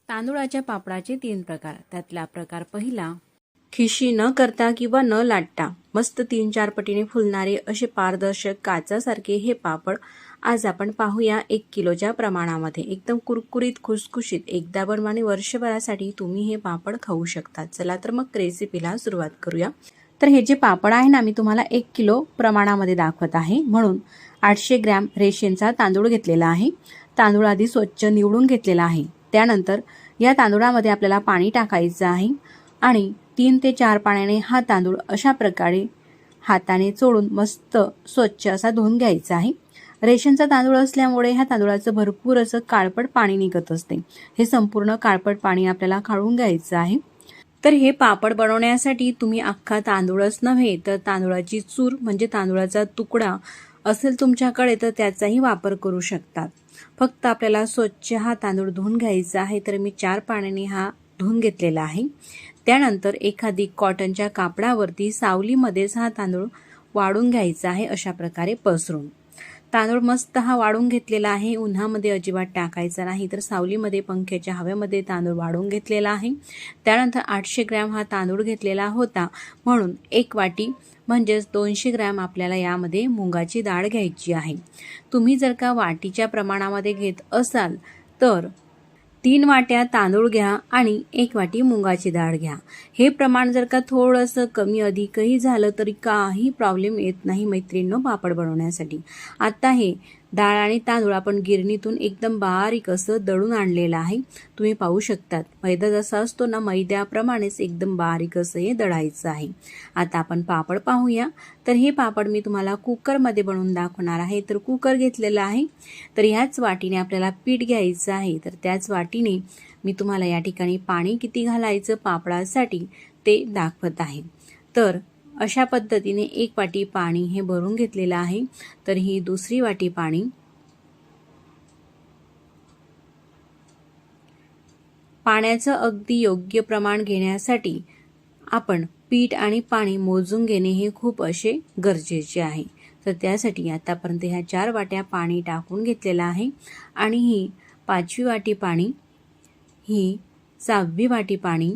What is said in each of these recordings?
तांदूळाच्या पापडाचे 3 प्रकार. त्यातला प्रकार पहिला, खिशी न करता किंवा न लाटता मस्त 3-4 पटीने फुलणारे असे पारदर्शक काचासारखे हे पापड आज आपण पाहूया. 1 किलोच्या प्रमाणामध्ये एकदम कुरकुरीत खुसखुशीत एकदा बनवा आणि वर्षभरासाठी तुम्ही हे पापड खाऊ शकता. चला तर मग रेसिपीला सुरुवात करूया. तर हे जे पापड आहे ना, मी तुम्हाला 1 किलो प्रमाणामध्ये दाखवत आहे. म्हणून 800 ग्रॅम रेशनचा तांदूळ घेतलेला आहे. तांदूळ आधी स्वच्छ निवडून घेतलेला आहे. त्यानंतर या तांदूळामध्ये आपल्याला पाणी टाकायचं आहे आणि 3 ते 4 पाण्याने हा तांदूळ अशा प्रकारे हाताने चोळून मस्त स्वच्छ असा धुवून घ्यायचा आहे. रेशनचा तांदूळ असल्यामुळे ह्या तांदूळाचं भरपूर असं काळपट पाणी निघत असते. हे संपूर्ण काळपट पाणी आपल्याला काढून घ्यायचं आहे. तर हे पापड बनवण्यासाठी तुम्ही अख्खा तांदूळच नव्हे तर तांदूळाची चूर म्हणजे तांदूळाचा तुकडा असेल तुमच्याकडे तर त्याचाही वापर करू शकतात. फक्त आपल्याला स्वच्छ हा तांदूळ धुवून घ्यायचा आहे. तर मी 4 पाण्याने हा धुवून घेतलेला आहे. त्यानंतर एखादी कॉटनच्या कापडावरती सावलीमध्येच हा तांदूळ वाळून घ्यायचा आहे. अशा प्रकारे पसरून तांदूळ मस्त हा वाळून घेतलेला आहे. उन्हामध्ये अजिबात टाकायचा नाही. तर सावलीमध्ये पंख्याच्या हवेमध्ये तांदूळ वाळून घेतलेला आहे. त्यानंतर 800 ग्रॅम हा तांदूळ घेतलेला होता, म्हणून 1 वाटी म्हणजेच 200 ग्रॅम आपल्याला यामध्ये मुगाची डाळ घ्यायची आहे. तुम्ही जर का वाटीच्या प्रमाणामध्ये घेत असाल तर 3 वाट्या तांदूळ घ्या आणि 1 वाटी मुगाची डाळ घ्या. हे प्रमाण जर का थोडंसं कमी अधिकही झालं तरी काही प्रॉब्लेम येत नाही मैत्रिणींनो पापड बनवण्यासाठी. आता हे डाळ आणि तांदूळ आपण गिरणीतून एकदम बारीक असं दळून आणलेलं आहे. तुम्ही पाहू शकतात मैदा जसा असतो ना, मैद्याप्रमाणेच एकदम बारीक असं हे दळायचं आहे. आता आपण पापड पाहूया. तर हे पापड मी तुम्हाला कुकरमध्ये बनवून दाखवणार आहे. तर कुकर घेतलेला आहे. तर ह्याच वाटीने आपल्याला पीठ घ्यायचं आहे. तर त्याच वाटीने मी तुम्हाला या ठिकाणी पाणी किती घालायचं पापडासाठी ते दाखवत आहे. तर अशा पद्धतीने 1 वाटी पाणी हे भरून घेतलेलं आहे. तर ही दुसरी वाटी पाणी, पाण्याचं अगदी योग्य प्रमाण घेण्यासाठी आपण पीठ आणि पाणी मोजून घेणे हे खूप असे गरजेचे आहे. तर त्यासाठी आतापर्यंत ह्या 4 वाट्या पाणी टाकून घेतलेलं आहे आणि ही 5वी वाटी पाणी, ही 6वी वाटी पाणी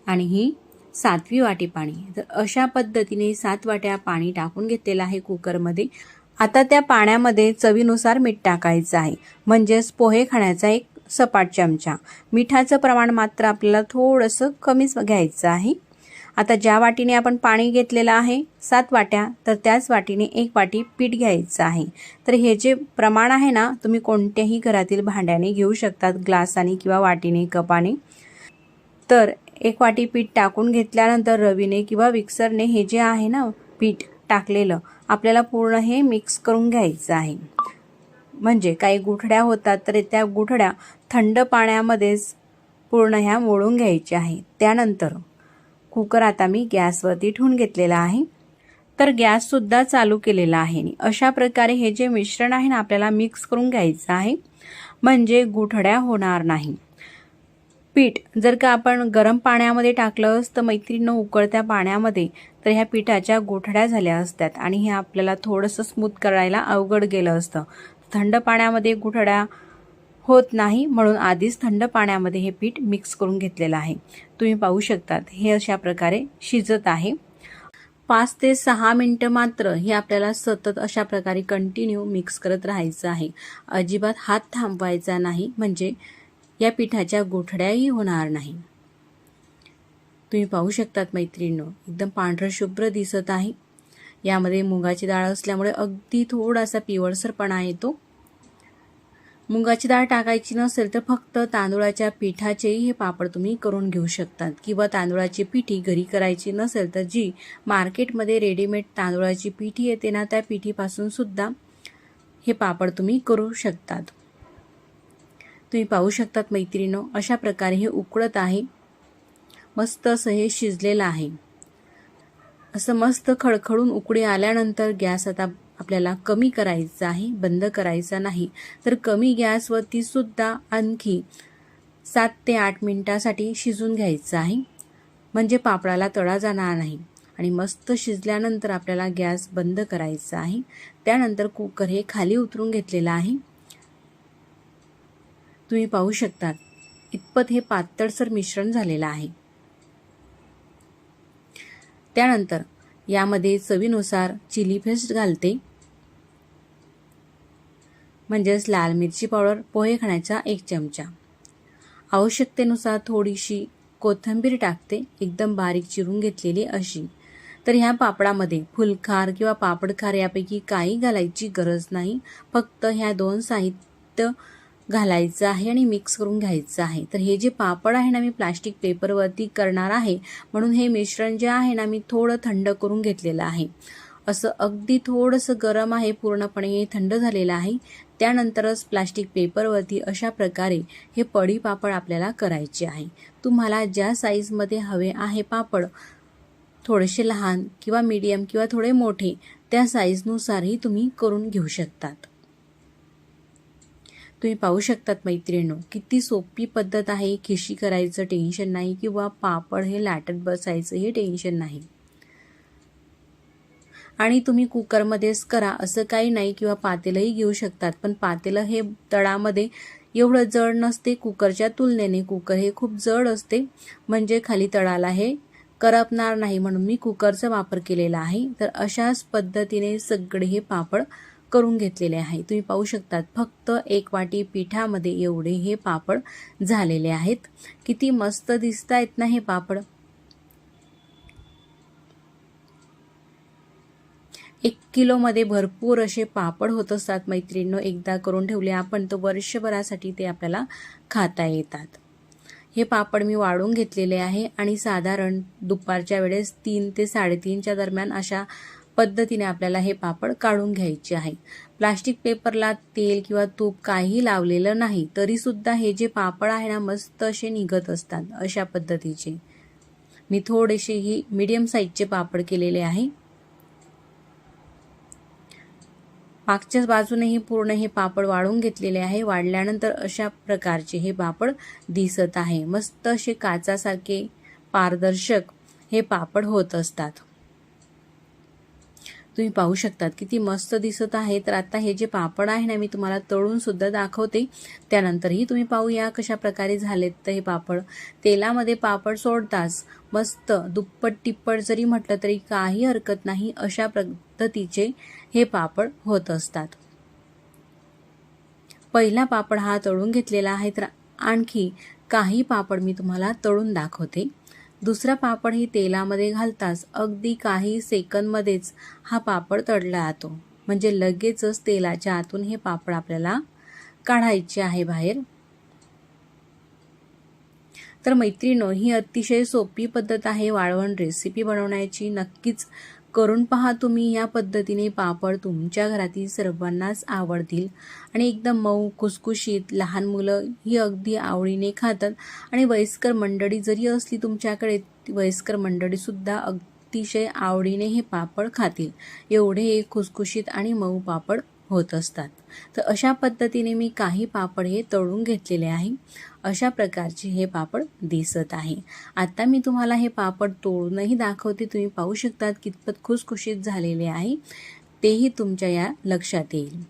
आणि ही 7वी वाटी पाणी. तर अशा पद्धतीने 7 वाट्या पाणी टाकून घेतलेलं आहे कुकरमध्ये. आता त्या पाण्यामध्ये चवीनुसार मीठ टाकायचं आहे. म्हणजेच पोहे खाण्याचा एक सपाट चमचा. मिठाचं प्रमाण मात्र आपल्याला थोडंसं कमीच घ्यायचं आहे. आता ज्या वाटीने आपण पाणी घेतलेलं आहे 7 वाट्या, तर त्याच वाटीने 1 वाटी पीठ घ्यायचं आहे. तर हे जे प्रमाण आहे ना, तुम्ही कोणत्याही घरातील भांड्याने घेऊ शकतात, ग्लासाने किंवा वाटीने, कपाने. तर 1 वाटी पीठ टाकून घेतल्यानंतर रवीने किंवा मिक्सरने हे जे आहे ना पीठ टाकलेलं आपल्याला पूर्ण हे मिक्स करून घ्यायचं आहे. म्हणजे काही गुठळ्या होतात तर त्या गुठळ्या थंड पाण्यामध्येच पूर्ण ह्या मोडून घ्यायच्या आहे. त्यानंतर कुकर आता मी गॅसवरती ठेवून घेतलेला आहे. तर गॅस सुद्धा चालू केलेला आहे. अशा प्रकारे हे जे मिश्रण आहे ना आपल्याला मिक्स करून घ्यायचं आहे, म्हणजे गुठळ्या होणार नाही. पीठ जर का आपण गरम पाण्यामध्ये टाकलं असतं मैत्रिणींनो, उकळत्या पाण्यामध्ये, तर ह्या पिठाच्या गोठड्या झाल्या असत्यात आणि हे आपल्याला थोडंसं स्मूथ करायला अवघड गेलं असतं. थंड पाण्यामध्ये गुठड्या होत नाही, म्हणून आधीच थंड पाण्यामध्ये हे पीठ मिक्स करून घेतलेलं आहे. तुम्ही पाहू शकतात हे अशा प्रकारे शिजत आहे. 5 ते 6 मिनिटं मात्र हे आपल्याला सतत अशा प्रकारे कंटिन्यू मिक्स करत राहायचं आहे. अजिबात हात थांबवायचा नाही, म्हणजे या पिठाच्या गुठळ्याही होणार नाही. तुम्ही पाहू शकतात मैत्रिणींनो एकदम पांढरं शुभ्र दिसत आहे. यामध्ये मुगाची डाळ असल्यामुळे अगदी थोडासा पिवळसरपणा येतो. मुगाची डाळ टाकायची नसेल तर फक्त तांदूळाच्या पिठाचेही हे पापड तुम्ही करून घेऊ शकतात, किंवा तांदूळाची पिठी घरी करायची नसेल तर जी मार्केटमध्ये रेडीमेड तांदूळाची पिठी येते ना, त्या पिठीपासून सुद्धा हे पापड तुम्ही करू शकतात. तुम्ही पाहू शकतात मैत्रिणींनो अशा प्रकारे हे उकळत आहे. मस्त असं हे शिजलेलं आहे. असं मस्त खळखळून उकळी आल्यानंतर गॅस आता आपल्याला कमी करायचा आहे, बंद करायचा नाही. तर कमी गॅसवरती सुद्धा आणखी 7 ते 8 मिनिटासाठी शिजून घ्यायचं आहे, म्हणजे पापडाला तडा जाणार नाही. आणि मस्त शिजल्यानंतर आपल्याला गॅस बंद करायचा आहे. त्यानंतर कुकर हे खाली उतरून घेतलेलं आहे. तुम्ही पाहू शकतात इतपत हे पातळसर मिश्रण झालेलं आहे. त्यानंतर यामध्ये चवीनुसार चिली पेस्ट घालते, म्हणजेच लाल मिरची पावडर पोहे खाण्याचा 1 चमचा. आवश्यकतेनुसार थोडीशी कोथिंबीर टाकते, एकदम बारीक चिरून घेतलेली अशी. तर ह्या पापडामध्ये फुलखार किंवा पापडखार यापैकी काही घालायची गरज नाही. फक्त ह्या 2 साहित्य घालायचं आहे आणि मिक्स करून घ्यायचं आहे. तर हे जे पापड आहे ना मी प्लास्टिक पेपरवरती करणार आहे, म्हणून हे मिश्रण जे आहे ना मी थोडं थंड करून घेतलेलं आहे. असं अगदी थोडंसं गरम आहे, पूर्णपणे हे थंड झालेलं आहे. त्यानंतरच प्लास्टिक पेपरवरती अशा प्रकारे हे पडी पापड आपल्याला करायचे आहे. तुम्हाला ज्या साईजमध्ये हवे आहे पापड, थोडेसे लहान किंवा मीडियम किंवा थोडे मोठे, त्या साईजनुसारही तुम्ही करून घेऊ शकतात. तुम्ही पाहू शकतात मैत्रिणींनो, किती सोपी पद्धत आहे. खिशी करायचं टेन्शन नाही किंवा पापड हे लाटत बसायचं हे टेन्शन नाही. आणि तुम्ही कुकरमध्येच करा असं काही नाही, किंवा पातेलंही घेऊ शकतात. पण पातेलं हे तळामध्ये एवढं जड नसते कुकरच्या तुलनेने. कुकर हे खूप जड असते, म्हणजे खाली तळाला हे करपणार नाही, म्हणून मी कुकरचा वापर केलेला आहे. तर अशाच पद्धतीने सगळे हे पापड करून घेतलेले आहे. तुम्ही पाहू शकतात फक्त 1 वाटी पिठामध्ये एवढे हे पापड झालेले आहेत. किती मस्त दिसत आहेत ना हे पापड. 1 किलोमध्ये भरपूर असे पापड होत असतात मैत्रिणींनो. एकदा करून ठेवले आपण तर वर्षभरासाठी ते आपल्याला खाता येतात. हे पापड मी वाळून घेतलेले आहे आणि साधारण दुपारच्या वेळेस 3 ते 3:30च्या दरम्यान अशा पद्धतीने आपल्याला हे पापड काढून घ्यायचे आहे. प्लास्टिक पेपरला तेल किंवा तूप काही लावलेलं नाही, तरी सुद्धा हे जे पापड आहे ना मस्त असे निघत असतात. अशा पद्धतीचे मी थोडेसे ही मीडियम साईजचे पापड केलेले आहे. मागच्या बाजूनेही पूर्ण हे पापड वाळून घेतलेले आहे. वाळल्यानंतर अशा प्रकारचे हे पापड दिसत आहे. मस्त असे काचासारखे पारदर्शक हे पापड होत असतात. तुम्ही पाहू शकतात किती मस्त दिसत आहे. तर आता हे जे पापड आहे ना मी तुम्हाला तळून सुद्धा दाखवते. त्यानंतरही तुम्ही पाहूया कशा प्रकारे झालेत. तर हे पापड तेलामध्ये पापड सोडताच मस्त दुप्पट तिप्पट जरी म्हटलं तरी काही हरकत नाही, अशा पद्धतीचे हे पापड होत असतात. पहिला पापड हा तळून घेतलेला आहे, तर आणखी काही पापड मी तुम्हाला तळून दाखवते. दुसरा पापड ही तेलामध्ये घालताच अगदी काही सेकंदमध्येच हा पापड तळला जातो, म्हणजे लगेचच तेलाच्या आतून हे पापड आपल्याला काढायचे आहे बाहेर. तर मैत्रिणींनो, ही अतिशय सोपी पद्धत आहे वाळवण रेसिपी बनवण्याची. नक्कीच करून पहा तुम्ही. या पद्धतीने पापड तुमच्या घरातील सर्वांनाच आवडतील आणि एकदम मऊ खुसखुशीत. लहान मुलं ही अगदी आवडीने खातात आणि वयस्कर मंडळी जरी असली तुमच्याकडे, वयस्कर मंडळी सुद्धा अतिशय आवडीने हे पापड खातील. एवढे हे खुसखुशीत आणि मऊ पापड होत असतात. तर अशा पद्धतीने मी काही पापड हे तळून घेतलेले आहे. अशा प्रकारचे हे पापड दिसत आहे. आता मी तुम्हाला हे पापड तोडूनही दाखवते. तुम्ही पाहू शकतात कितपत खुसखुशीत झालेले आहे, तेही तुमच्या या लक्षात येईल.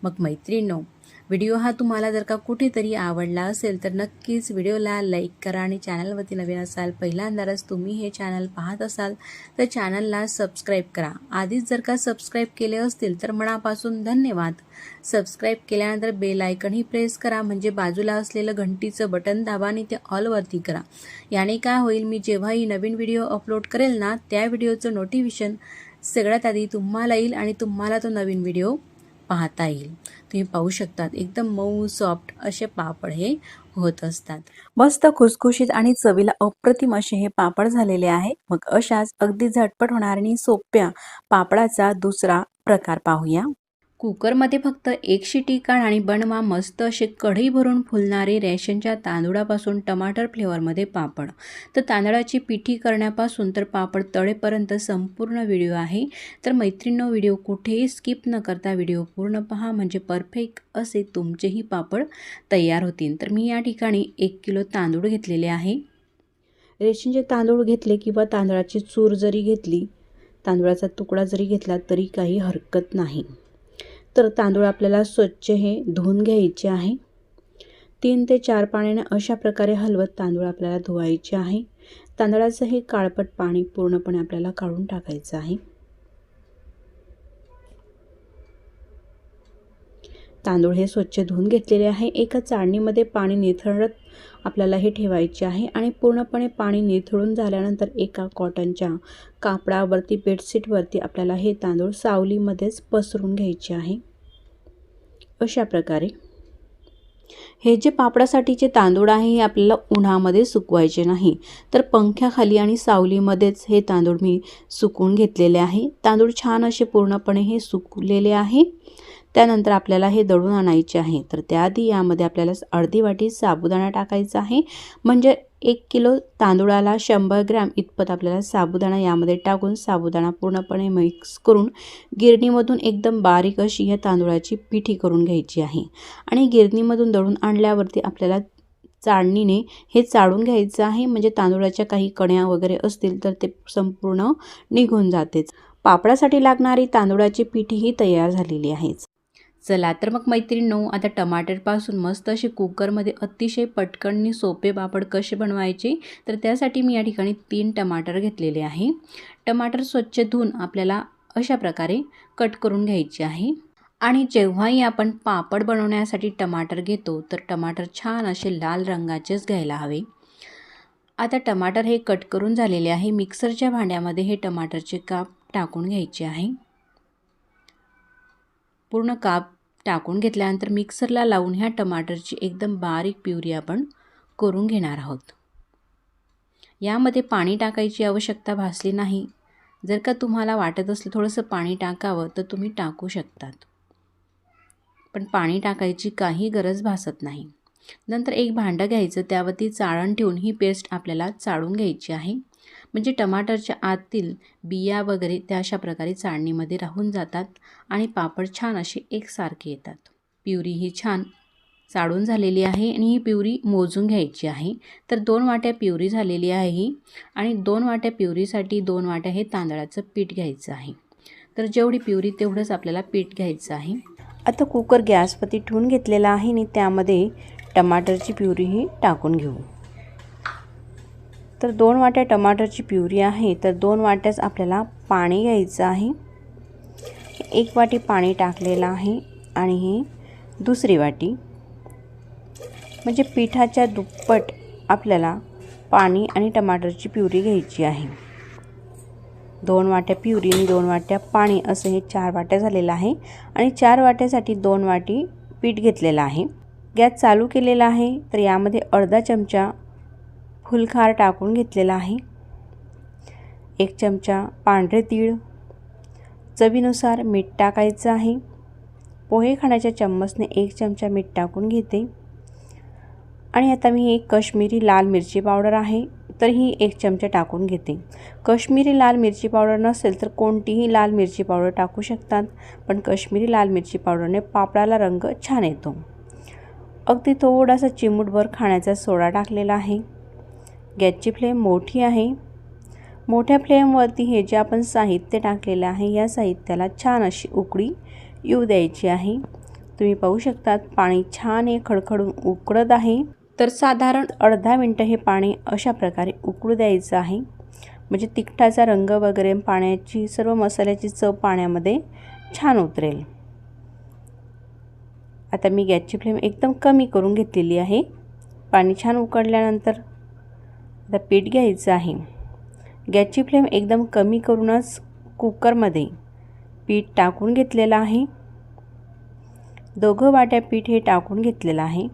मग मैत्रिणींनो, व्हिडिओ हा तुम्हाला जर का कुठेतरी आवडला असेल तर नक्कीच व्हिडिओला लाईक करा आणि चॅनलवरती नवीन असाल, पहिल्यांदाच तुम्ही हे चॅनल पाहत असाल तर चॅनलला सबस्क्राईब करा. आधीच जर का सबस्क्राईब केले असतील तर मनापासून धन्यवाद. सबस्क्राईब केल्यानंतर बेल आयकनही प्रेस करा, म्हणजे बाजूला असलेलं घंटीचं बटन दाबा आणि ते ऑलवरती करा. याने काय होईल, मी जेव्हाही नवीन व्हिडिओ अपलोड करेल ना त्या व्हिडिओचं नोटिफिकेशन सगळ्यात आधी तुम्हाला येईल आणि तुम्हाला तो नवीन व्हिडिओ पाहता येईल. तुम्ही पाहू शकतात एकदम मऊ सॉफ्ट असे पापड हे होत असतात. मस्त खुसखुशीत आणि चवीला अप्रतिम असे हे पापड झालेले आहे. मग अशाच अगदी झटपट होणाऱ्या आणि सोप्या पापडाचा दुसरा प्रकार पाहूया. कुकरमध्ये फक्त 1 शिटी काढ आणि बनवा मस्त असे कढई भरून फुलणारे रेशनच्या तांदूळापासून टमाटर फ्लेवरमध्ये पापड. तर तांदळाची पिठी करण्यापासून तर पापड तळेपर्यंत संपूर्ण व्हिडिओ आहे. तर मैत्रिणींनो, व्हिडिओ कुठेही स्किप न करता व्हिडिओ पूर्ण पहा, म्हणजे परफेक्ट असे तुमचेही पापड तयार होतील. तर मी या ठिकाणी 1 किलो तांदूळ घेतलेले आहे. रेशनचे तांदूळ घेतले किंवा तांदळाची चूर जरी घेतली, तांदूळाचा तुकडा जरी घेतला तरी काही हरकत नाही. तर तांदूळ आपल्याला स्वच्छ हे धुवून घ्यायचे आहे. 3 ते 4 पाण्याने अशा प्रकारे हलवत तांदूळ आपल्याला धुवायचे आहे। तांदळाचं हे काळपट पाणी पूर्णपणे आपल्याला काढून टाकायचं आहे। तांदूळ हे स्वच्छ धुवून घेतलेले आहे। एका चाळणीमध्ये पाणी निथळत आपल्याला हे ठेवायचे आहे आणि पूर्णपणे पाणी निथळून झाल्यानंतर एका कॉटनच्या कापडावरती बेडशीटवरती आपल्याला हे तांदूळ सावलीमध्येच पसरून घ्यायचे आहे। अशा प्रकारे हे जे पापडासाठीचे तांदूळ आहे हे आपल्याला उन्हामध्ये सुकवायचे नाही, तर पंख्याखाली आणि सावलीमध्येच हे तांदूळ मी सुकवून घेतलेले आहे। तांदूळ छान असे पूर्णपणे हे सुकलेले आहे। त्यानंतर आपल्याला हे दळून आणायचे आहे। तर त्याआधी यामध्ये आपल्याला अर्धी वाटी साबुदाणा टाकायचा आहे। म्हणजे 1 किलो तांदूळाला 100 ग्रॅम इतपत आपल्याला साबुदाणा यामध्ये टाकून साबुदाणा पूर्णपणे मिक्स करून गिरणीमधून एकदम बारीक अशी या तांदूळाची पिठी करून घ्यायची आहे। आणि गिरणीमधून दळून आणल्यावरती आपल्याला चाळणीने हे चाळून घ्यायचं आहे। म्हणजे तांदूळाच्या काही कण्या वगैरे असतील तर ते संपूर्ण निघून जातेच। पापडासाठी लागणारी तांदूळाची पिठी ही तयार झालेली आहे। चला तर मग मैत्रिणींनो, आता टमाटरपासून मस्त असे कुकरमध्ये अतिशय पटकन आणि सोपे पापड कसे बनवायचे, तर त्यासाठी मी या ठिकाणी 3 टमाटर घेतलेले आहे। टमाटर स्वच्छ धुवून आपल्याला अशा प्रकारे कट करून घ्यायचे आहे। आणि जेव्हाही आपण पापड बनवण्यासाठी टमाटर घेतो तर टमाटर छान असे लाल रंगाचेच घ्यायला हवे। आता टमाटर हे कट करून झालेले आहे। मिक्सरच्या भांड्यामध्ये हे टमाटरचे काप टाकून घ्यायचे आहे। पूर्ण काप टाकून घेतल्यानंतर मिक्सरला लावून ह्या टमाटरची एकदम बारीक प्युरी आपण करून घेणार आहोत। यामध्ये पाणी टाकायची आवश्यकता भासली नाही। जर का तुम्हाला वाटत असलं थोडंसं पाणी टाकावं तर तुम्ही टाकू शकतात, पण पाणी टाकायची काही गरज भासत नाही। नंतर एक भांडं घ्यायचं, त्यावरती चाळण ठेवून ही पेस्ट आपल्याला चाळून घ्यायची आहे। म्हणजे टमाटरच्या आतील बिया वगैरे त्या अशा प्रकारे चाळणीमध्ये राहून जातात आणि पापड छान असे एकसारखे येतात। प्युरी ही छान चाळून झालेली आहे आणि ही प्युरी मोजून घ्यायची आहे। तर 2 वाट्या प्युरी झालेली आहे ही, आणि 2 वाट्या प्युरीसाठी 2 वाट्या हे तांदळाचं पीठ घ्यायचं आहे। तर जेवढी प्युरी तेवढंच आपल्याला पीठ घ्यायचं आहे। आता कुकर गॅसवरती ठेवून घेतलेला आहे आणि त्यामध्ये टमाटरची प्युरी ही टाकून घेऊ। तर 2 वाट्या टमाटरची प्युरी आहे, तर 2 वाट्याच आपल्याला पाणी घ्यायचं आहे। 1 वाटी पाणी टाकलेलं आहे आणि ही दुसरी वाटी, म्हणजे पिठाच्या दुप्पट आपल्याला पाणी आणि टमाटरची प्युरी घ्यायची आहे। 2 वाट्या प्युरी आणि 2 वाट्या पाणी असं हे 4 वाट्या झालेलं आहे। आणि 4 वाट्यासाठी 2 वाटी पीठ घेतलेलं आहे। गॅस चालू केलेला आहे। तर यामध्ये अर्धा चमचा फुलखार टाकून घेतलेला आहे। 1 चमचा पांढरे तीळ, चवीनुसार मीठ टाकायचं आहे। पोहे खाण्याच्या चम्मचने 1 चमचा मीठ टाकून घेते। आणि आता मी एक काश्मीरी लाल मिरची पावडर आहे, तर ही 1 चमचा टाकून घेते। काश्मीरी लाल मिरची पावडर नसेल तर कोणतीही लाल मिरची पावडर टाकू शकतात, पण काश्मीरी लाल मिरची पावडरने पापडाला रंग छान येतो। अगदी थोडासा चिमूटभर खाण्याचा सोडा टाकलेला आहे। गॅसची फ्लेम मोठी आहे। मोठ्या फ्लेमवरती हे जे आपण साहित्य टाकलेलं आहे या साहित्याला छान अशी उकळी येऊ द्यायची आहे। तुम्ही पाहू शकतात पाणी छान हे खडखडून उकळत आहे। तर साधारण अर्धा मिनिट हे पाणी अशा प्रकारे उकळू द्यायचं आहे। म्हणजे तिखटाचा रंग वगैरे पाण्याची सर्व मसाल्याची चव पाण्यामध्ये छान उतरेल। आता मी गॅसची फ्लेम एकदम कमी करून घेतलेली आहे। पाणी छान उकळल्यानंतर आता पीठ घ्यायचं आहे। गॅसची फ्लेम एकदम कमी करूनच कुकरमध्ये पीठ टाकून घेतलेलं आहे। 2 वाट्या पीठ हे टाकून घेतलेलं आहे।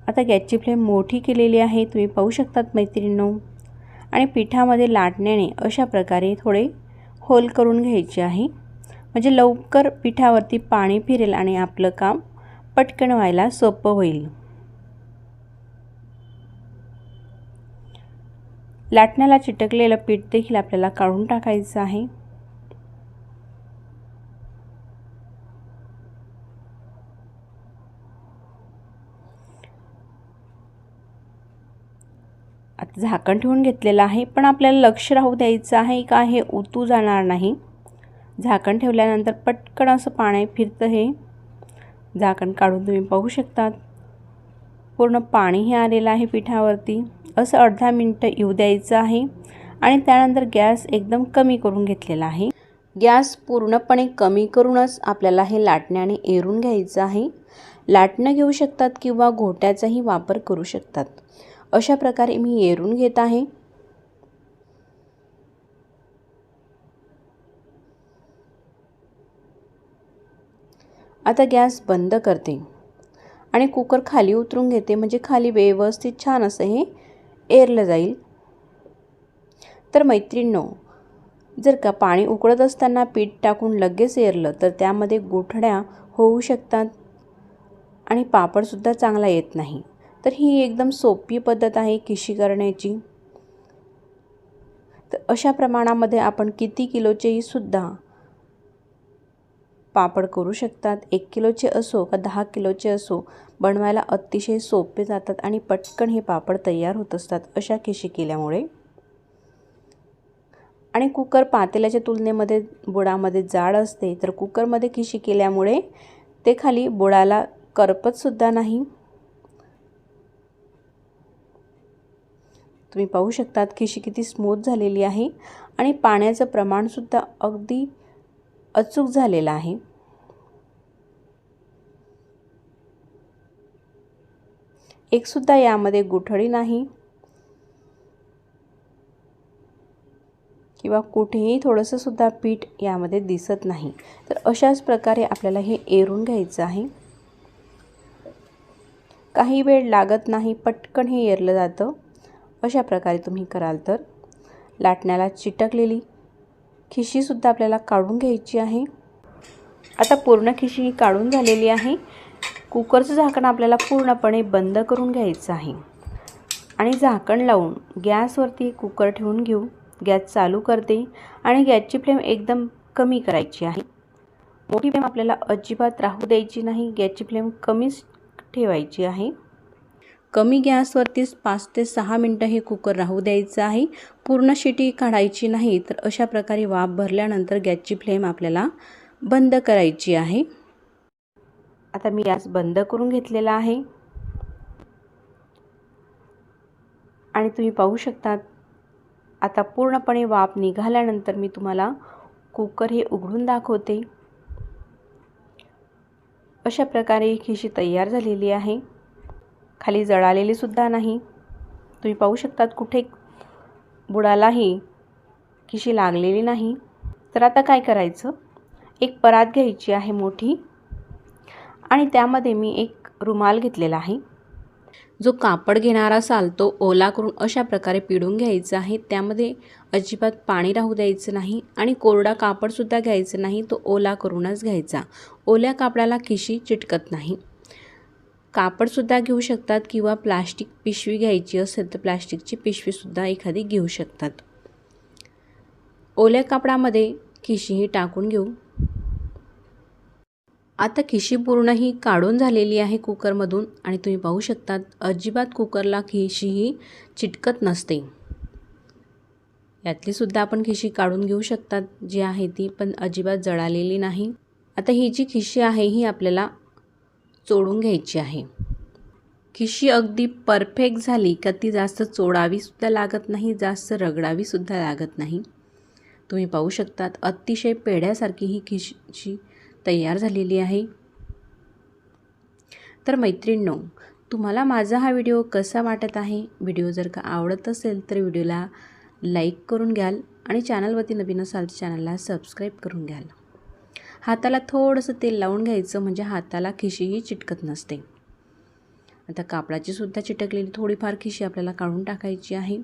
आता गॅसची फ्लेम मोठी केलेली आहे, तुम्ही पाहू शकतात मैत्रिणींनो। आणि पिठामध्ये लाटण्याने अशा प्रकारे थोडे होल करून घ्यायचे आहे, म्हणजे लवकर पिठावरती पाणी फिरेल आणि आपलं काम पटकन व्हायला सोपं होईल। लाटण्याला चिटकलेलं पीठ देखील आपल्याला काढून टाकायचं आहे। आता झाकण ठेवून घेतलेलं आहे, पण आपल्याला लक्ष राहू द्यायचं आहे का हे उतू जाणार नाही। झाकण ठेवल्यानंतर पटकन असं पाणी फिरतं, हे झाकण काढून तुम्ही पाहू शकतात। पूर्ण पाणीही आलेलं आहे पिठावरती। असं अर्धा मिनिट येऊ द्यायचं आहे आणि त्यानंतर गॅस एकदम कमी करून घेतलेला आहे। गॅस पूर्णपणे कमी करूनच आपल्याला हे लाटण्याने एरून घ्यायचं आहे। लाटणं घेऊ शकतात किंवा घोट्याचाही वापर करू शकतात। अशा प्रकारे मी एरून घेत आहे। आता गॅस बंद करते आणि कुकर खाली उतरून घेते, म्हणजे खाली व्यवस्थित छान असं हे एरलं जाईल। तर मैत्रिणींनो, जर का पाणी उकळत असताना पीठ टाकून लगेच एरलं तर त्यामध्ये गुठळ्या होऊ शकतात आणि पापडसुद्धा चांगला येत नाही। तर ही एकदम सोपी पद्धत आहे खिशी करण्याची। तर अशा प्रमाणामध्ये आपण किती किलोचेही सुद्धा पापड करू शकतात। 1 किलोचे असो का 10 किलोचे असो, बनवायला अतिशय सोपे जातात आणि पटकन हे पापड तयार होत असतात अशा खिशी केल्यामुळे। आणि कुकर पातेल्याच्या तुलनेमध्ये बुडामध्ये जाड असते, तर कुकरमध्ये खिशी केल्यामुळे ते खाली बुडाला करपत सुद्धा नाही। तुम्ही पाहू शकतात खिशी किती स्मूथ झालेली आहे आणि पाण्याचं प्रमाण सुद्धा अगदी अचूक झालेलं आहे। एक सुद्धा यामध्ये गुठळी नाही किंवा कुठेही थोडंसं सुद्धा पीठ यामध्ये दिसत नाही। तर अशाच प्रकारे आपल्याला हे एरून घ्यायचं आहे। काही वेळ लागत नाही, पटकन हे एरलं जातं। अशा प्रकारे तुम्ही कराल तर लाटण्याला चिटकलेली खिशी सुद्धा आपल्याला काढून घ्यायची आहे। आता पूर्ण खिशी काढून झालेली आहे। कुकरचं झाकण आपल्याला पूर्णपणे बंद करून घ्यायचं आहे आणि झाकण लावून गॅसवरती कुकर ठेवून घेऊ। गॅस चालू करते आणि गॅसची फ्लेम एकदम कमी करायची आहे। मोठी फ्लेम आपल्याला अजिबात राहू द्यायची नाही, गॅसची फ्लेम कमीच ठेवायची आहे। कमी गॅसवरतीच 5 ते 6 मिनिटं हे कुकर राहू द्यायचं आहे। पूर्ण शिटी काढायची नाही। तर अशा प्रकारे वाफ भरल्यानंतर गॅसची फ्लेम आपल्याला बंद करायची आहे। आता मी गॅस बंद करून घेतलेला आहे आणि तुम्ही पाहू शकतात आता पूर्णपणे वाफ निघाल्यानंतर मी तुम्हाला कुकर हे उघडून दाखवते। अशा प्रकारे ही खिशी तयार झालेली आहे। खाली जळालेली सुद्धा नाही। तुम्ही पाहू शकतात कुठे बुडालाही खिशी लागलेली नाही। तर आता काय करायचं, एक परात घ्यायची आहे मोठी आणि त्यामध्ये मी एक रुमाल घेतलेला आहे। जो कापड घेणार असाल तो ओला करून अशा प्रकारे पिळून घ्यायचा आहे। त्यामध्ये अजिबात पाणी राहू द्यायचं नाही आणि कोरडा कापडसुद्धा घ्यायचं नाही, तो ओला करूनच घ्यायचा। ओल्या कापडाला खिशी चिटकत नाही। कापडसुद्धा घेऊ शकतात किंवा प्लास्टिक पिशवी घ्यायची असेल तर प्लास्टिकची पिशवीसुद्धा एखादी घेऊ शकतात। ओल्या कापडामध्ये खिशी टाकून घेऊ। आता खिशी पूर्ण ही काढून झालेली आहे कुकरमधून आणि तुम्ही पाहू शकतात अजिबात कुकरला खिशी ही चिटकत नसते। यातली सुद्धा आपण खिशी काढून घेऊ शकतात, जी आहे ती पण अजिबात जळालेली नाही। आता ही जी खिशी आहे ही आपल्याला चोडून घ्यायची आहे। खिशी अगदी परफेक्ट झाली का ती जास्त चोडावी सुद्धा लागत नाही, जास्त रगडावी सुद्धा लागत नाही। तुम्ही पाहू शकतात अतिशय पेढ्यासारखी ही खिशी तयार झालेली आहे। तर मैत्रिणींनो, तुम्हाला माझा हा व्हिडिओ कसा वाटत आहे? व्हिडिओ जर का आवडत असेल तर व्हिडिओला लाईक करून घ्याल आणि चॅनलवरती नवीन असाल तर चॅनलला सबस्क्राईब करून घ्याल। हाताला थोडंसं तेल लावून घ्यायचं, म्हणजे हाताला खिशीही चिटकत नसते। आता कापडाची सुद्धा चिटकलेली थोडीफार खिशी आपल्याला काढून टाकायची आहे।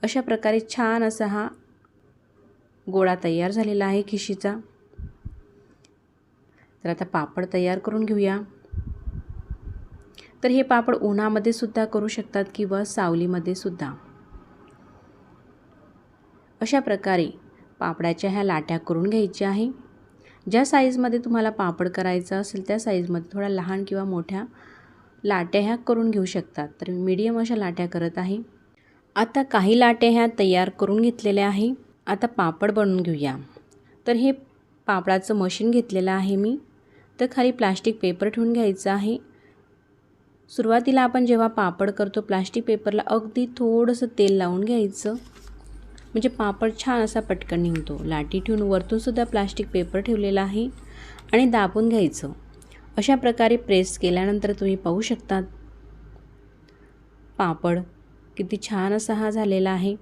अशा प्रकारे छान असा हा गोळा तयार झालेला आहे खिशीचा। तर आता पापड तयार करून घेऊया। तर हे पापड उन्हामध्ये सुद्धा करू शकतात किंवा सावलीमध्ये सुद्धा। अशा प्रकारे पापडाच्या ह्या लाट्या करून घ्यायच्या आहे। ज्या साईजमध्ये तुम्हाला पापड करायचा असेल त्या साईजमध्ये थोड्या लहान किंवा मोठ्या लाट्या ह्या करून घेऊ शकतात। तर मी मीडियम अशा लाट्या करत आहे। आता काही लाट्या ह्या तयार करून घेतलेल्या आहे। आता पापड बनवून घेऊया। तर हे पापडाचं मशीन घेतलेलं आहे मी। तर खाली प्लास्टिक पेपर ठेवून घ्यायचा आहे. सुरुवातीला आपण जेव्हा पापड करतो प्लास्टिक पेपरला अगदी थोडंसं तेल लावून घ्यायचं, म्हणजे पापड छान असा पटकन निघतो. लाटी ठेवून वरतूनसुद्धा प्लास्टिक पेपर ठेवलेला आहे आणि दाबून घ्यायचं. अशा प्रकारे प्रेस केल्यानंतर तुम्ही पाहू शकता पापड किती छान असा हा झालेला आहे.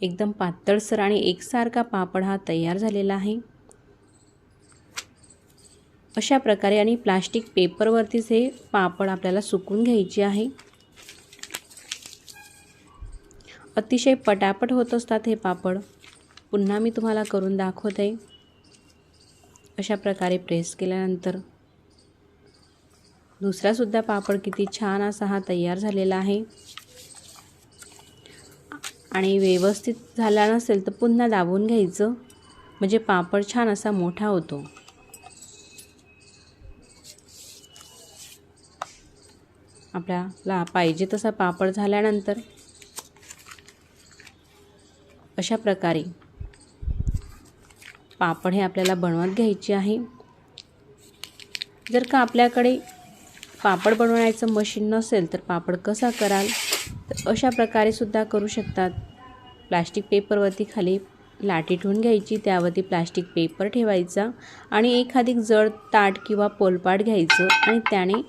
एकदम पातळसर आणि एकसारखा पापड हा तयार झालेला आहे. अशा प्रकारे आणि प्लास्टिक पेपरवरतीच हे पापड आपल्याला सुकून घ्यायचे आहे. अतिशय पटापट होत असतात हे पापड. पुन्हा मी तुम्हाला करून दाखवते. अशा प्रकारे प्रेस केल्यानंतर दुसरासुद्धा पापड किती छान असा हा तयार झालेला आहे. आणि व्यवस्थित झाला नसेल तर पुन्हा दाबून घ्यायचं, म्हणजे पापड छान असा मोठा होतो. आपल्याला पाहिजे तसा पापड झाल्यानंतर अशा प्रकारे पापड हे आपल्याला बनवत घ्यायचे आहे. जर का आपल्याकडे पापड बनवण्याचं मशीन नसेल तर पापड कसा कराल, तर अशा प्रकारे सुद्धा करू शकतात. प्लास्टिक पेपरवरती खाली लाटी ठेवून घ्यायची, त्यावरती प्लास्टिक पेपर ठेवायचा आणि एखादी जड ताट किंवा पोलपाट घ्यायचं आणि त्याने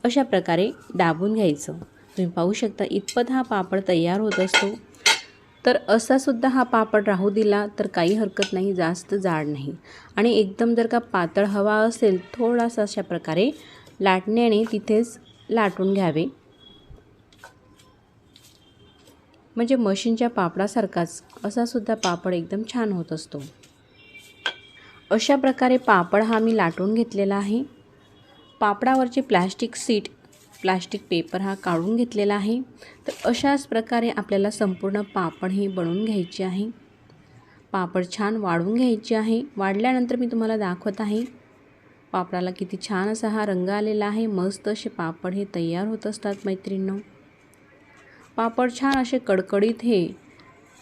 अशा प्रकारे दाबून घ्यायचं. तुम्ही पाहू शकता इतपत हा पापड तयार होत असतो. तर असा सुद्धा हा पापड राहू दिला तर काही हरकत नाही, जास्त जाड नाही. आणि एकदम जर का पातळ हवा असेल थोडासा अशा प्रकारे लाटण्याने तिथेच लाटून घ्यावे, म्हणजे मशीनच्या पापडासारखाच असा सुद्धा पापड एकदम छान होत असतो. अशा प्रकारे पापड हा मी लाटून घेतलेला आहे. पापडावरची प्लास्टिक सीट, प्लास्टिक पेपर हा काढून घेतलेला आहे. तर अशाच प्रकारे आपल्याला संपूर्ण पापड हे बनवून घ्यायचे आहे. पापड छान वाढून घ्यायचे आहे. वाढल्यानंतर मी तुम्हाला दाखवत आहे पापडाला किती छान असा हा रंग आलेला आहे. मस्त असे पापड हे तयार होत असतात मैत्रिणींनो. पापड छान असे कडकडीत हे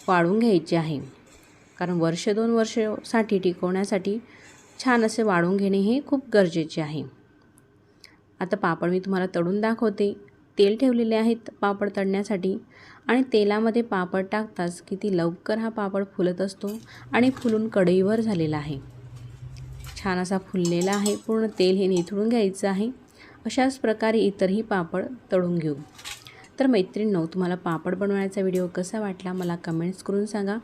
वाढून घ्यायचे आहे, कारण वर्ष 2 वर्षासाठी टिकवण्यासाठी छान असे वाढून घेणे हे खूप गरजेचे आहे. आता पापड मी तुम्हाला तळून दाखवते. तेल ठेवलेले आहेत पापड तळण्यासाठी आणि तेलामध्ये पापड टाकताच किती लवकर हा पापड फुलत असतो आणि फुलून कढईवर झालेला आहे. छान असा फुललेला आहे. पूर्ण तेल हे निथळून घ्यायचं आहे. अशाच प्रकारे इतरही पापड तळून घेऊ. तर मैत्रिणींनो, तुम्हाला पापड बनवण्याचा व्हिडिओ कसा वाटला मला कमेंट्स करून सांगा.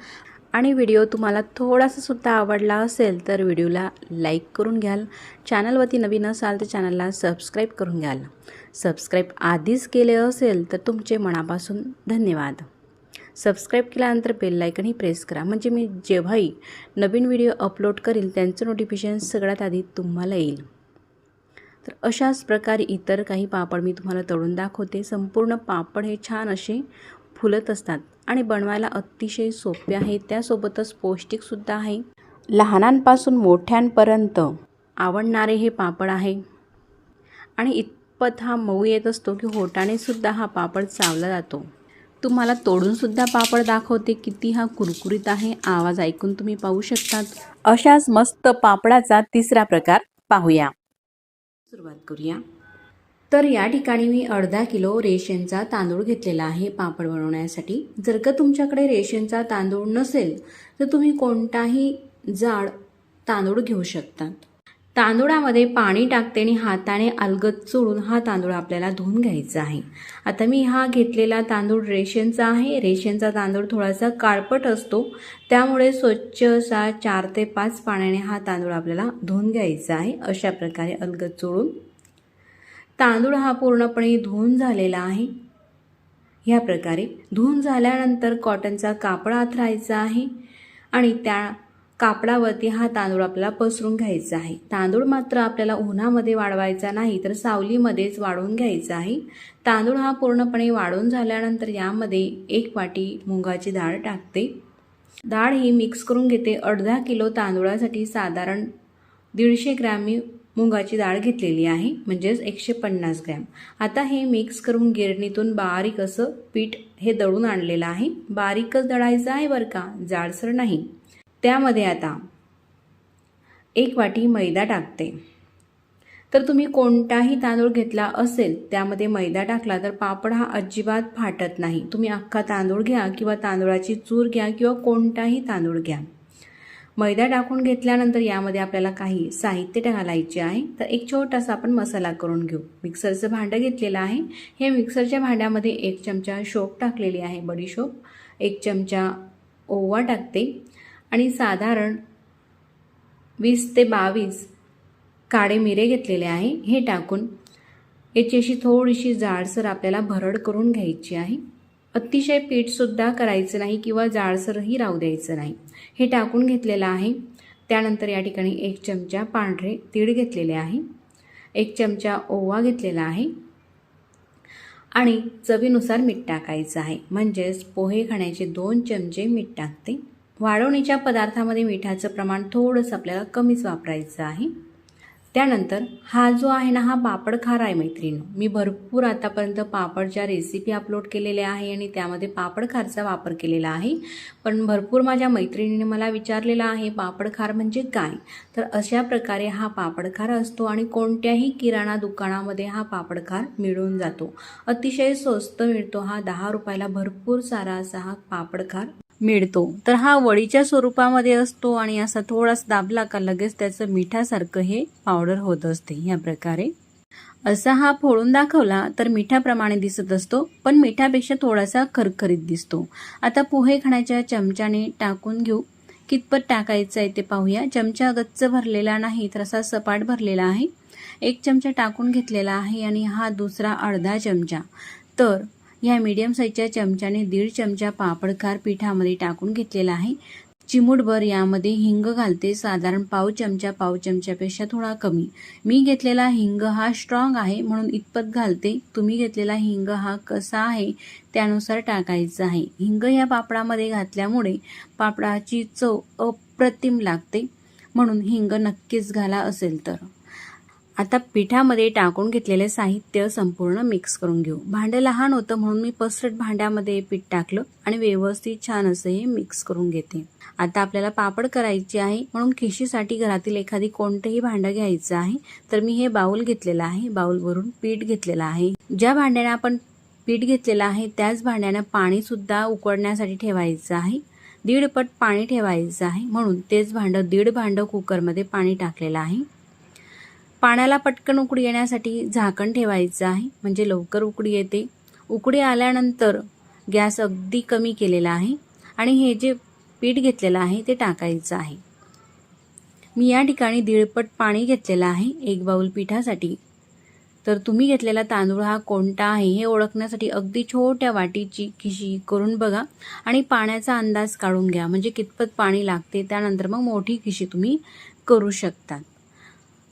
आणि व्हिडिओ तुम्हाला थोडासा सुद्धा आवडला असेल तर व्हिडिओला लाईक करून घ्याल. चॅनलवरती नवीन असाल तर चॅनलला सबस्क्राईब करून घ्याल. सबस्क्राईब आधीच केले असेल तर तुमचे मनापासून धन्यवाद. सबस्क्राईब केल्यानंतर बेल आयकनही प्रेस करा, म्हणजे मी जेव्हाही नवीन व्हिडिओ अपलोड करील त्यांचं नोटिफिकेशन सगळ्यात आधी तुम्हाला येईल. तर अशाच प्रकारे इतर काही पापड मी तुम्हाला तळून दाखवते. संपूर्ण पापड हे छान असे फुलत असतात आणि बनवायला अतिशय सोपे आहे. त्यासोबतच पौष्टिकसुद्धा आहे. लहानांपासून मोठ्यांपर्यंत आवडणारे हे पापड आहे आणि इतपत हा मऊ येत असतो की होटाने सुद्धा हा पापड चावला जातो. तुम्हाला तोडूनसुद्धा पापड दाखवते. किती हा कुरकुरीत आहे, आवाज ऐकून तुम्ही पाहू शकतात. अशाच मस्त पापडाचा तिसरा प्रकार पाहूया. सुरुवात करूया. तर या ठिकाणी मी अर्धा किलो रेशनचा तांदूळ घेतलेला आहे पापड बनवण्यासाठी. जर का तुमच्याकडे रेशनचा तांदूळ नसेल तर तुम्ही कोणताही जाड तांदूळ घेऊ शकतात. तांदूळामध्ये पाणी टाकते आणि हाताने अलगद चोळून हा तांदूळ आपल्याला धुवून घ्यायचा आहे. आता मी हा घेतलेला तांदूळ रेशनचा आहे. रेशनचा तांदूळ थोडासा काळपट असतो, त्यामुळे स्वच्छ असा 4 ते 5 पाण्याने हा तांदूळ आपल्याला धुवून घ्यायचा आहे. अशा प्रकारे अलगद चोळून तांदूळ हा पूर्णपणे धुवून झालेला आहे. ह्या प्रकारे धुवून झाल्यानंतर कॉटनचा कापड अंथरायचा आहे आणि त्या कापडावरती हा तांदूळ आपल्याला पसरून घ्यायचा आहे. तांदूळ मात्र आपल्याला उन्हामध्ये वाळवायचा नाही तर सावलीमध्येच वाळवून घ्यायचा आहे. तांदूळ हा पूर्णपणे वाळून झाल्यानंतर यामध्ये 1 वाटी मुगाची डाळ टाकते. डाळ ही मिक्स करून घेते. अर्धा किलो तांदूळासाठी साधारण 150 ग्रॅम मी मुगाची डाळ घेतलेली आहे, म्हणजेच 150 ग्रॅम. आता हे मिक्स करून गिरणीतून बारीक असं पीठ हे दळून आणलेलं आहे. बारीकच दळायचं आहे बरं का, जाडसर नाही. त्यामध्ये आता 1 वाटी मैदा टाकते. तर तुम्ही कोणताही तांदूळ घेतला असेल, त्यामध्ये मैदा टाकला तर पापड हा अजिबात फाटत नाही. तुम्ही अख्खा तांदूळ घ्या किंवा तांदूळाची चूर घ्या किंवा कोणताही तांदूळ घ्या. मैदा टाकून घेतल्यानंतर यामध्ये आपल्याला काही साहित्य घालायचे आहे. तर एक छोटासा आपण मसाला करून घेऊ. मिक्सरचं भांडं घेतलेलं आहे. हे मिक्सरच्या भांड्यामध्ये 1 चमचा शोप टाकलेली आहे, बडीशोप, 1 चमचा ओवा टाकते आणि साधारण 20 ते 22 काळे मिरे घेतलेले आहे. हे टाकून याची अशी थोडीशी जाडसर आपल्याला भरड करून घ्यायची आहे. अतिशय पीठसुद्धा करायचं नाही किंवा जाडसरही राहू द्यायचं नाही. हे टाकून घेतलेलं आहे. त्यानंतर या ठिकाणी 1 चमचा पांढरे तीळ घेतलेले आहे, 1 चमचा ओवा घेतलेला आहे आणि चवीनुसार मीठ टाकायचं आहे. म्हणजेच पोहे खाण्याचे 2 चमचे मीठ टाकते. वाढवणीच्या पदार्थामध्ये मिठाचं प्रमाण थोडंसं आपल्याला कमीच वापरायचं आहे. त्यानंतर हा जो आहे ना, हा पापड खार आहे मैत्रिणी. मी भरपूर आतापर्यंत पापडच्या रेसिपी अपलोड केलेल्या आहे आणि त्यामध्ये पापड खारचा वापर केलेला आहे. पण भरपूर माझ्या मैत्रिणीने मला विचारलेलं आहे पापड खार म्हणजे काय. तर अशा प्रकारे हा पापड खार असतो आणि कोणत्याही किराणा दुकानामध्ये हा पापड खार मिळून जातो. अतिशय स्वस्त मिळतो हा. 10 रुपयाला भरपूर सारा असा हा पापड खार मिळतो. तर हा वडीच्या स्वरूपामध्ये असतो आणि असा थोडासा दाबला का लगेच त्याचं मिठासारखं हे पावडर होत असते. ह्या प्रकारे असा हा फोडून दाखवला तर मिठाप्रमाणे दिसत असतो, पण मिठापेक्षा थोडासा खरखरीत दिसतो. आता पोहे खाण्याच्या चमच्याने टाकून घेऊ. कितपत टाकायचं आहे ते पाहूया. चमचा गच्च भरलेला नाही तर असा सपाट भरलेला आहे. 1 चमचा टाकून घेतलेला आहे आणि हा दुसरा अर्धा चमचा. तर ह्या मीडियम साईजच्या चमच्याने 1.5 चमचा पापड खार पिठामध्ये टाकून घेतलेला आहे. चिमूटभर यामध्ये हिंग घालते, साधारण पाव चमच्यापेक्षा थोडा कमी. मी घेतलेला हिंग हा स्ट्रॉंग आहे म्हणून इतपत घालते. तुम्ही घेतलेला हिंग हा कसा आहे त्यानुसार टाकायचा आहे. हिंग या पापडामध्ये घातल्यामुळे पापडाची चव अप्रतिम लागते, म्हणून हिंग नक्कीच घाला असेल तर. आता पिठामध्ये टाकून घेतलेले साहित्य संपूर्ण मिक्स करून घेऊ. भांडं लहान होतं म्हणून मी पसरट भांड्यामध्ये पीठ टाकलं आणि व्यवस्थित छान असं हे मिक्स करून घेते. आता आपल्याला पापड करायचे आहे म्हणून खिशीसाठी घरातील एखादी कोणतंही भांडं घ्यायचं आहे. तर मी हे बाउल घेतलेलं आहे. बाउलवरून पीठ घेतलेलं आहे. ज्या भांड्याने आपण पीठ घेतलेलं आहे त्याच भांड्यानं पाणी सुद्धा उकळण्यासाठी ठेवायचं आहे. 1.5 पट पाणी ठेवायचं आहे, म्हणून तेच भांडं 1.5 भांडं कुकरमध्ये पाणी टाकलेलं आहे. पाण्याला पटकन उकळी येण्यासाठी झाकण ठेवायचं आहे, म्हणजे लवकर उकळी येते. उकळी आल्यानंतर गॅस अगदी कमी केलेला आहे आणि हे जे पीठ घेतलेलं आहे ते टाकायचं आहे. मी या ठिकाणी 1.5 पट पाणी घेतलेलं आहे 1 बाउल पिठासाठी. तर तुम्ही घेतलेला तांदूळ हा कोणता आहे हे ओळखण्यासाठी अगदी छोट्या वाटीची खिशी करून बघा आणि पाण्याचा अंदाज काढून घ्या, म्हणजे कितपत पाणी लागते. त्यानंतर मग मोठी खिशी तुम्ही करू शकता.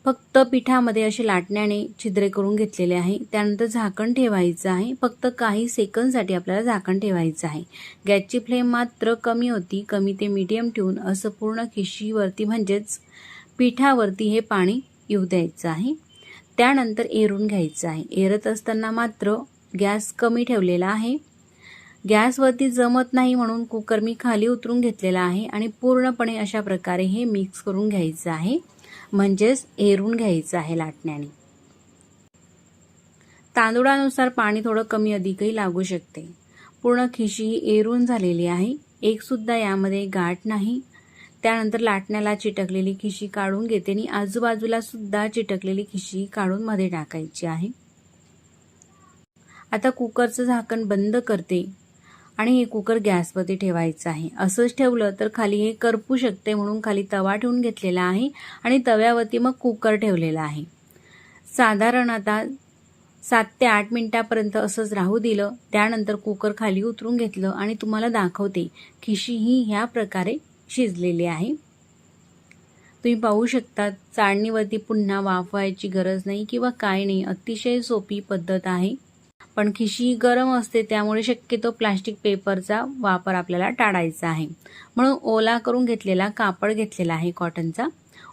फक्त पिठामध्ये असे लाटण्याने छिद्रे करून घेतलेले आहे. त्यानंतर झाकण ठेवायचं आहे. फक्त काही सेकंदसाठी आपल्याला झाकण ठेवायचं आहे. गॅसची फ्लेम मात्र कमी होती, कमी ते मीडियम ठेवून असं पूर्ण खिशीवरती म्हणजेच पिठावरती हे पाणी येऊ द्यायचं आहे. त्यानंतर एरून घ्यायचं आहे. एरत असताना मात्र गॅस कमी ठेवलेला आहे. गॅसवरती जमत नाही म्हणून कुकर मी खाली उतरून घेतलेला आहे आणि पूर्णपणे अशा प्रकारे हे मिक्स करून घ्यायचं आहे, म्हणजेच एरून घ्यायचं आहे लाटण्याने. तांदूळानुसार पाणी थोडं कमी अधिकही लागू शकते. पूर्ण खिशी एरून झालेली आहे. एक सुद्धा यामध्ये गाठ नाही. त्यानंतर लाटण्याला चिटकलेली खिशी काढून घेते आणि आजूबाजूला सुद्धा चिटकलेली खिशी काढून मध्ये टाकायची आहे. आता कुकरचं झाकण बंद करते आणि हे कुकर गॅसवरती ठेवायचं आहे. असंच ठेवलं तर खाली हे करपू शकते, म्हणून खाली तवा ठेवून घेतलेला आहे आणि तव्यावरती मग कुकर ठेवलेला आहे. साधारण आता 7 ते 8 मिनिटापर्यंत असंच राहू दिलं. त्यानंतर कुकर खाली उतरून घेतलं आणि तुम्हाला दाखवते खिशी ही ह्या प्रकारे शिजलेली आहे. तुम्ही पाहू शकता चाळणीवरती पुन्हा वाफवायची गरज नाही किंवा काय नाही. अतिशय सोपी पद्धत आहे. पण खिशी गरम असते त्यामुळे शक्यतो प्लास्टिक पेपरचा वापर आपल्याला टाळायचा आहे. म्हणून ओला करून घेतलेला कापड घेतलेला आहे कॉटनचा.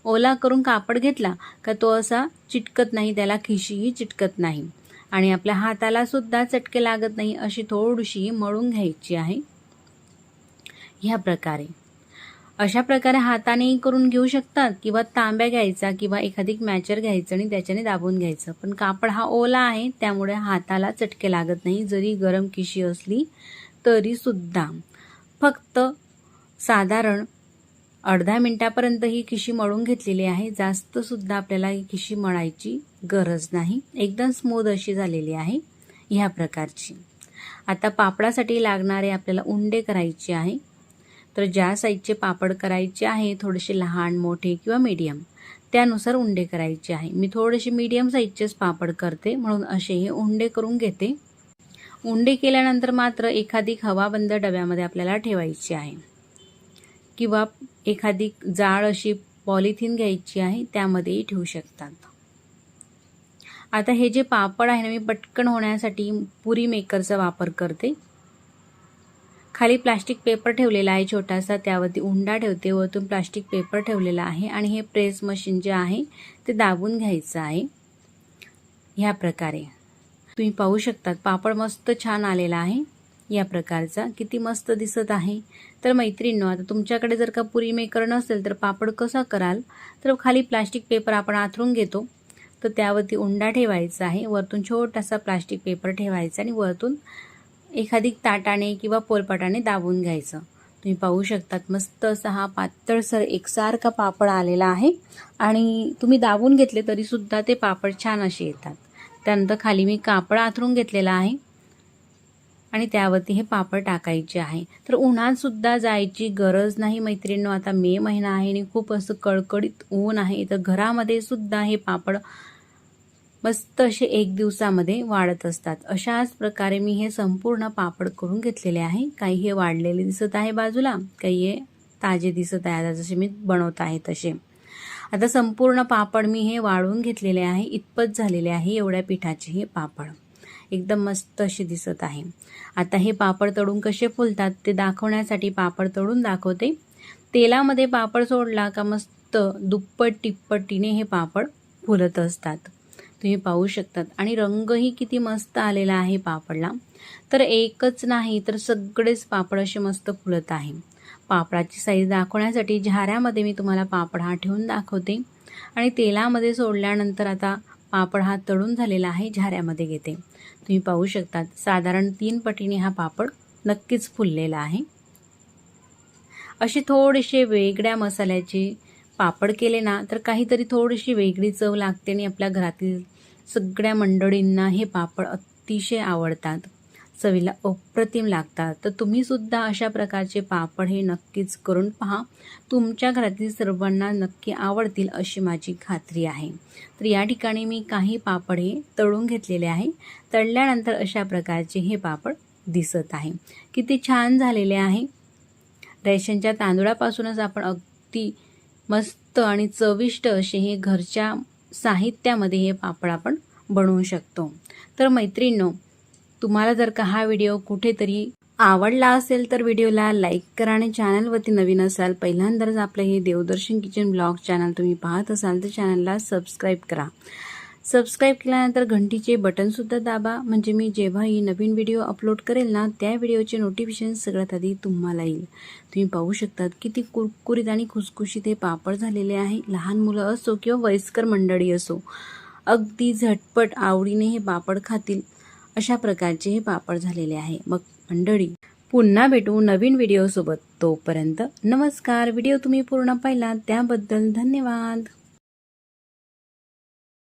ओला करून कापड घेतला का तो असा चिटकत नाही, त्याला खिशीही चिटकत नाही आणि आपल्या हाताला सुद्धा चटके लागत नाही. अशी थोडीशी मळून घ्यायची आहे ह्या प्रकारे. अशा प्रकारे हातानेही करून घेऊ शकतात किंवा तांब्या घ्यायचा किंवा एखादी मॅचर घ्यायचं आणि त्याच्याने दाबून घ्यायचं. पण कापड हा ओला आहे त्यामुळे हाताला चटके लागत नाही, जरी गरम खिशी असली तरी सुद्धा. फक्त साधारण अर्ध्या मिनिटापर्यंत ही खिशी मळून घेतलेली आहे. जास्त सुद्धा आपल्याला ही खिशी मळायची गरज नाही, एकदम स्मूथ अशी झालेली आहे ह्या प्रकारची. आता पापडासाठी लागणारे आपल्याला उंडे करायचे आहे. तर ज्या साईजचे पापड करायचे आहे, थोडेसे लहान मोठे किंवा मीडियम, त्यानुसार उंडे करायचे आहे. मी थोडेसे मीडियम साईजचेच पापड करते म्हणून असे हे उंडे करून घेते. उंडे केल्यानंतर मात्र एखादी हवाबंद डब्यामध्ये आपल्याला ठेवायची आहे किंवा एखादी जाड अशी पॉलिथिन घ्यायची आहे, त्यामध्येही ठेवू शकतात. आता हे जे पापड आहे ना, मी पटकन होण्यासाठी पुरी मेकरचा वापर करते. खाली प्लास्टिक पेपर ठेवलेला आहे छोटासा, त्यावरती उंडा ठेवते, वरतून प्लास्टिक पेपर ठेवलेला आहे आणि हे प्रेस मशीन जे आहे ते दाबून घ्यायचं आहे ह्या प्रकारे. तुम्ही पाहू शकतात पापड मस्त छान आलेला आहे या प्रकारचा, किती मस्त दिसत आहे. तर मैत्रिणींनो, आता तुमच्याकडे जर का पुरी मेकर नसेल तर पापड कसा कराल, तर खाली प्लास्टिक पेपर आपण आथरून घेतो, तर त्यावरती उंडा ठेवायचा आहे, वरतून छोटासा प्लास्टिक पेपर ठेवायचा आणि वरतून एखादी ताटाने किंवा पोलपाटाने दाबून घ्यायचं. तुम्ही पाहू शकतात मस्त असा हा पातळसर एकसारखा पापड आलेला आहे आणि तुम्ही दाबून घेतले तरी सुद्धा ते पापड छान असे येतात. त्यानंतर खाली मी कापड आथरून घेतलेला आहे आणि त्यावरती हे पापड टाकायचे आहे. तर उन्हात सुद्धा जायची गरज नाही मैत्रिणींनो. आता मे महिना आहे आणि खूप असं कडकडीत ऊन आहे, तर घरामध्ये सुद्धा हे पापड मस्त असे 1 दिवसामध्ये वाढत असतात. अशाच प्रकारे मी हे संपूर्ण पापड करून घेतलेले आहे. काही हे वाढलेले दिसत आहे बाजूला, काही हे ताजे दिसत आहे आता जसे मी बनवत आहे तसे. आता संपूर्ण पापड मी हे वाळून घेतलेले आहे, इतपत झालेले आहे एवढ्या पिठाचे हे पापड, एकदम मस्त असे दिसत आहे. आता हे पापड तळून कसे फुलतात ते दाखवण्यासाठी पापड तळून दाखवते. तेलामध्ये पापड सोडला का मस्त दुप्पट तिप्पटीने हे पापड फुलत असतात, तुम्ही पाहू शकतात. आणि रंगही किती मस्त आलेला आहे पापडला. तर एकच नाही तर सगळेच पापड असे मस्त फुलत आहे. पापडाची साईज दाखवण्यासाठी झाऱ्यामध्ये मी तुम्हाला पापड हा ठेवून दाखवते आणि तेलामध्ये सोडल्यानंतर आता पापड हा तळून झालेला आहे, झाऱ्यामध्ये घेते. तुम्ही पाहू शकतात साधारण 3 पटीने हा पापड नक्कीच फुललेला आहे. असे थोडेसे वेगळ्या मसाल्याचे पापड केले ना तर काहीतरी थोडीशी वेगळी चव लागते आणि आपल्या घरातील सगळ्या मंडळींना हे पापड अतिशय आवडतात, चवीला अप्रतिम लागतात. तर तुम्ही सुद्धा अशा प्रकारचे पापड हे नक्कीच करून पहा, तुमच्या घरातील सर्वांना नक्की आवडतील अशी माझी खात्री आहे. तर या ठिकाणी मी काही पापड हे तळून घेतलेले आहे. तळल्यानंतर अशा प्रकारचे हे पापड दिसत आहे, किती छान झालेले आहे. रेशनच्या तांदूळापासूनच आपण अगदी मस्त आणि चविष्ट असे हे घरच्या साहित्यामध्ये हे पापड आपण बनवू शकतो. तर मैत्रिणींनो, तुम्हाला जर का हा व्हिडिओ कुठेतरी आवडला असेल तर व्हिडिओला लाईक करा आणि चॅनलवरती नवीन असाल, पहिल्यांदाच आपलं हे देवदर्शन किचन ब्लॉग चॅनल तुम्ही पाहत असाल तर चॅनलला सबस्क्राईब करा. सबस्क्राईब केल्यानंतर घंटीचे बटनसुद्धा दाबा, म्हणजे मी जेव्हाही नवीन व्हिडिओ अपलोड करेल ना त्या व्हिडिओचे नोटिफिकेशन सगळ्यात आधी तुम्हाला येईल. तुम्ही पाहू शकतात किती कुरकुरीत आणि खुसखुशीत हे पापड झालेले आहे. लहान मुलं असो किंवा वयस्कर मंडळी असो, अगदी झटपट आवडीने हे पापड खातील अशा प्रकारचे हे पापड झालेले आहे. मग मंडळी, पुन्हा भेटू नवीन व्हिडिओसोबत. तोपर्यंत नमस्कार. व्हिडिओ तुम्ही पूर्ण पाहिला त्याबद्दल धन्यवाद.